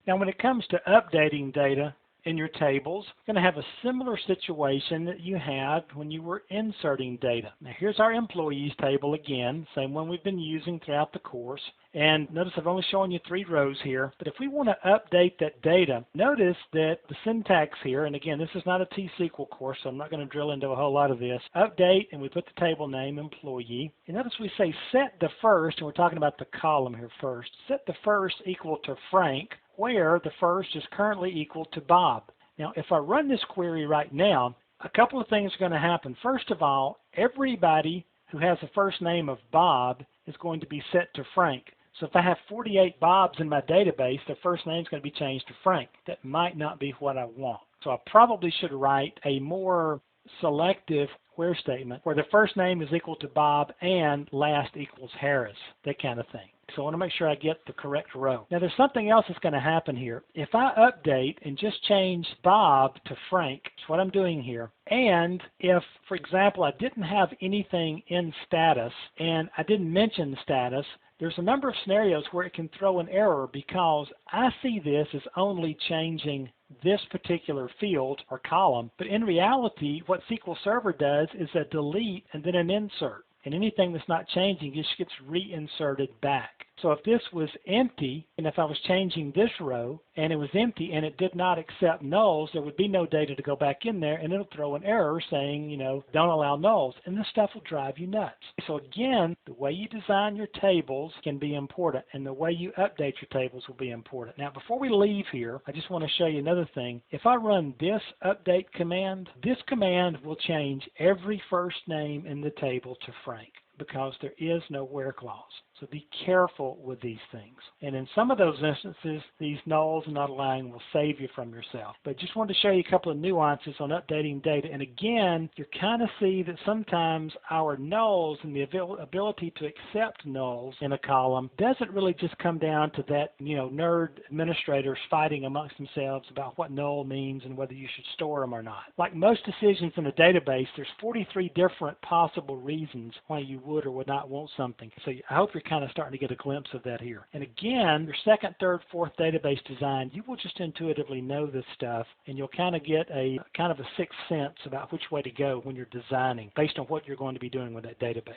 Now when it comes to updating data in your tables, you're going to have a similar situation that you had when you were inserting data. Now here's our employees table again, same one we've been using throughout the course. And notice I've only shown you 3 rows here, but if we want to update that data, notice that the syntax here, and again this is not a T-SQL course so I'm not going to drill into a whole lot of this, update, and we put the table name employee, and notice we say set the first, and we're talking about the column here first, set the first equal to Frank, where the first is currently equal to Bob. Now if I run this query right now, a couple of things are going to happen. First of all, everybody who has the first name of Bob is going to be set to Frank. So if I have 48 Bobs in my database, their first name is going to be changed to Frank. That might not be what I want. So I probably should write a more selective where statement where the first name is equal to Bob and last equals Harris, that kind of thing. So I want to make sure I get the correct row. Now there's something else that's going to happen here. If I update and just change Bob to Frank, that's what I'm doing here, and if, for example, I didn't have anything in status and I didn't mention status, there's a number of scenarios where it can throw an error because I see this as only changing this particular field or column, but in reality what SQL Server does is a delete and then an insert, and anything that's not changing just gets reinserted back. So if this was empty, and if I was changing this row and it was empty and it did not accept nulls, there would be no data to go back in there, and it'll throw an error saying, you know, don't allow nulls, and this stuff will drive you nuts. So again, the way you design your tables can be important, and the way you update your tables will be important. Now before we leave here, I just want to show you another thing. If I run this update command, this command will change every first name in the table to Frank, because there is no where clause. So be careful with these things. And in some of those instances, these nulls and not allowing will save you from yourself. But just wanted to show you a couple of nuances on updating data. And again, you kind of see that sometimes our nulls and the ability to accept nulls in a column doesn't really just come down to that, nerd administrators fighting amongst themselves about what null means and whether you should store them or not. Like most decisions in a database, there's 43 different possible reasons why you would or would not want something. So I hope you're kind of starting to get a glimpse of that here. And again, your second, third, fourth database design, you will just intuitively know this stuff, and you'll kind of get a sixth sense about which way to go when you're designing based on what you're going to be doing with that database.